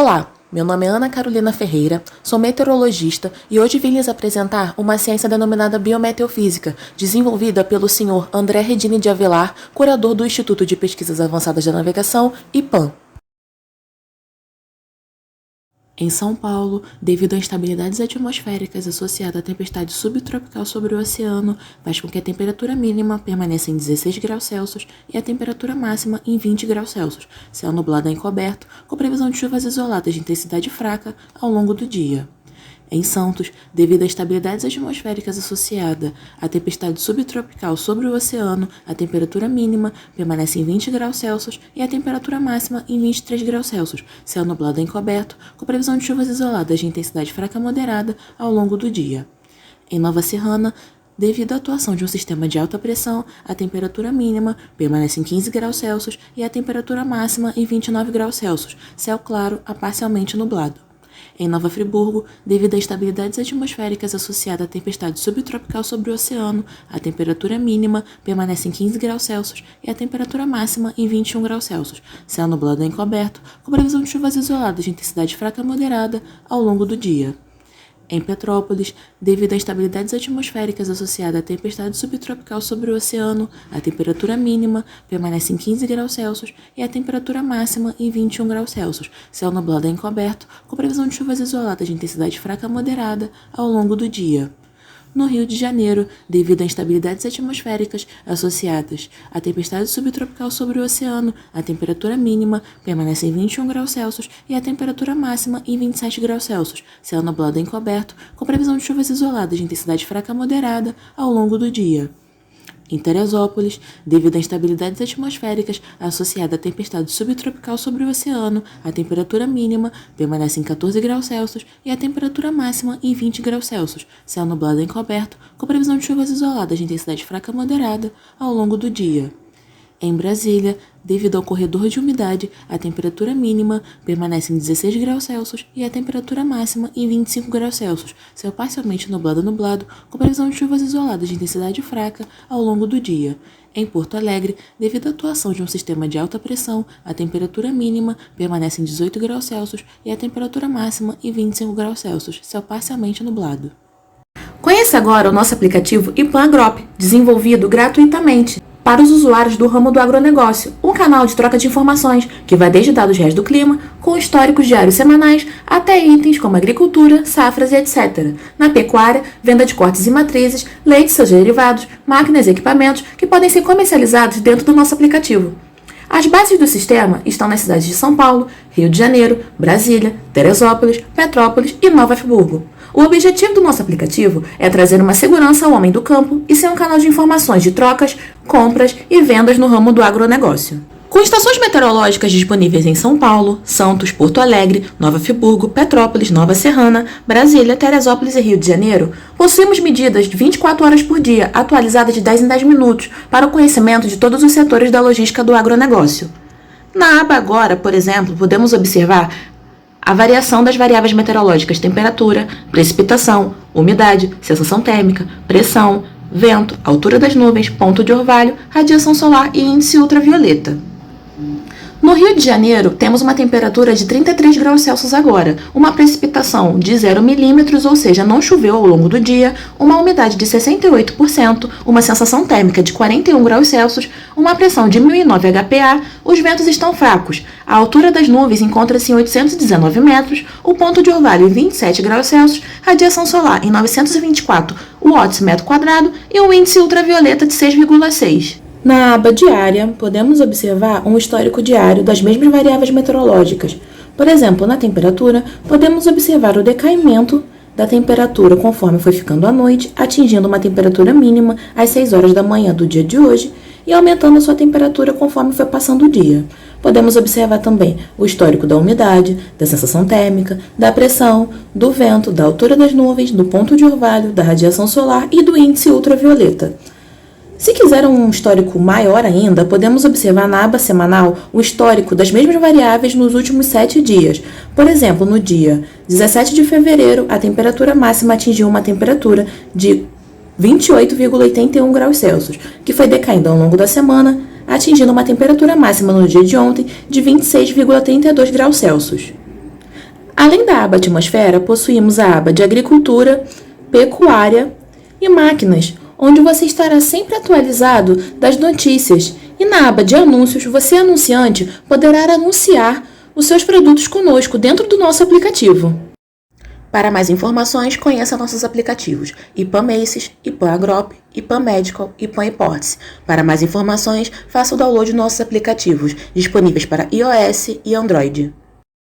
Olá, meu nome é Ana Carolina Ferreira, sou meteorologista e hoje vim lhes apresentar uma ciência denominada biometeofísica, desenvolvida pelo Sr. André Redini de Avelar, curador do Instituto de Pesquisas Avançadas da Navegação, IPAM. Em São Paulo, devido a instabilidades atmosféricas associadas à tempestade subtropical sobre o oceano, faz com que a temperatura mínima permaneça em 16 graus Celsius e a temperatura máxima em 20 graus Celsius, céu nublado e encoberto, com previsão de chuvas isoladas de intensidade fraca ao longo do dia. Em Santos, devido a instabilidades atmosféricas associadas à tempestade subtropical sobre o oceano, a temperatura mínima permanece em 20 graus Celsius e a temperatura máxima em 23 graus Celsius, céu nublado e encoberto, com previsão de chuvas isoladas de intensidade fraca a moderada ao longo do dia. Em Nova Serrana, devido à atuação de um sistema de alta pressão, a temperatura mínima permanece em 15 graus Celsius e a temperatura máxima em 29 graus Celsius, céu claro a parcialmente nublado. Em Nova Friburgo, devido a instabilidades atmosféricas associadas à tempestade subtropical sobre o oceano, a temperatura mínima permanece em 15 graus Celsius e a temperatura máxima em 21 graus Celsius, céu nublado e encoberto, com previsão de chuvas isoladas de intensidade fraca a moderada ao longo do dia. Em Petrópolis, devido a instabilidades atmosféricas associadas à tempestade subtropical sobre o oceano, a temperatura mínima permanece em 15 graus Celsius e a temperatura máxima em 21 graus Celsius, céu nublado e encoberto, com previsão de chuvas isoladas de intensidade fraca a moderada ao longo do dia. No Rio de Janeiro, devido a instabilidades atmosféricas associadas à tempestade subtropical sobre o oceano, a temperatura mínima permanece em 21 graus Celsius e a temperatura máxima em 27 graus Celsius, céu nublado e encoberto, com previsão de chuvas isoladas de intensidade fraca a moderada ao longo do dia. Em Teresópolis, devido a instabilidades atmosféricas associadas à tempestade subtropical sobre o oceano, a temperatura mínima permanece em 14 graus Celsius e a temperatura máxima em 20 graus Celsius, céu nublado e encoberto, com previsão de chuvas isoladas de intensidade fraca a moderada ao longo do dia. Em Brasília, devido ao corredor de umidade, a temperatura mínima permanece em 16 graus Celsius e a temperatura máxima em 25 graus Celsius, céu parcialmente nublado a nublado, com previsão de chuvas isoladas de intensidade fraca ao longo do dia. Em Porto Alegre, devido à atuação de um sistema de alta pressão, a temperatura mínima permanece em 18 graus Celsius e a temperatura máxima em 25 graus Celsius, céu parcialmente nublado. Conheça agora o nosso aplicativo IPAM Agrop, desenvolvido gratuitamente para os usuários do ramo do agronegócio, um canal de troca de informações que vai desde dados reais do clima, com históricos diários semanais, até itens como agricultura, safras e etc. Na pecuária, venda de cortes e matrizes, leite e seus derivados, máquinas e equipamentos que podem ser comercializados dentro do nosso aplicativo. As bases do sistema estão nas cidades de São Paulo, Rio de Janeiro, Brasília, Teresópolis, Petrópolis e Nova Friburgo. O objetivo do nosso aplicativo é trazer uma segurança ao homem do campo e ser um canal de informações de trocas, compras e vendas no ramo do agronegócio. Com estações meteorológicas disponíveis em São Paulo, Santos, Porto Alegre, Nova Friburgo, Petrópolis, Nova Serrana, Brasília, Teresópolis e Rio de Janeiro, possuímos medidas de 24 horas por dia, atualizadas de 10 em 10 minutos, para o conhecimento de todos os setores da logística do agronegócio. Na aba Agora, por exemplo, podemos observar a variação das variáveis meteorológicas temperatura, precipitação, umidade, sensação térmica, pressão, vento, altura das nuvens, ponto de orvalho, radiação solar e índice ultravioleta. No Rio de Janeiro, temos uma temperatura de 33 graus Celsius agora, uma precipitação de 0 milímetros, ou seja, não choveu ao longo do dia, uma umidade de 68%, uma sensação térmica de 41 graus Celsius, uma pressão de 1009 HPA, os ventos estão fracos, a altura das nuvens encontra-se em 819 metros, o ponto de orvalho em 27 graus Celsius, radiação solar em 924 watts metro quadrado e um índice ultravioleta de 6,6. Na aba Diária, podemos observar um histórico diário das mesmas variáveis meteorológicas. Por exemplo, na temperatura, podemos observar o decaimento da temperatura conforme foi ficando a noite, atingindo uma temperatura mínima às 6 horas da manhã do dia de hoje e aumentando a sua temperatura conforme foi passando o dia. Podemos observar também o histórico da umidade, da sensação térmica, da pressão, do vento, da altura das nuvens, do ponto de orvalho, da radiação solar e do índice ultravioleta. Se quiser um histórico maior ainda, podemos observar na aba semanal o histórico das mesmas variáveis nos últimos 7 dias. Por exemplo, no dia 17 de fevereiro, a temperatura máxima atingiu uma temperatura de 28,81 graus Celsius, que foi decaindo ao longo da semana, atingindo uma temperatura máxima no dia de ontem de 26,32 graus Celsius. Além da aba Atmosfera, possuímos a aba de Agricultura, Pecuária e Máquinas, onde você estará sempre atualizado das notícias. E na aba de Anúncios, você, anunciante, poderá anunciar os seus produtos conosco dentro do nosso aplicativo. Para mais informações, conheça nossos aplicativos IPAM Maces, IPAM Agrop, IPAM Medical e IPAM Imports. Para mais informações, faça o download de nossos aplicativos, disponíveis para iOS e Android.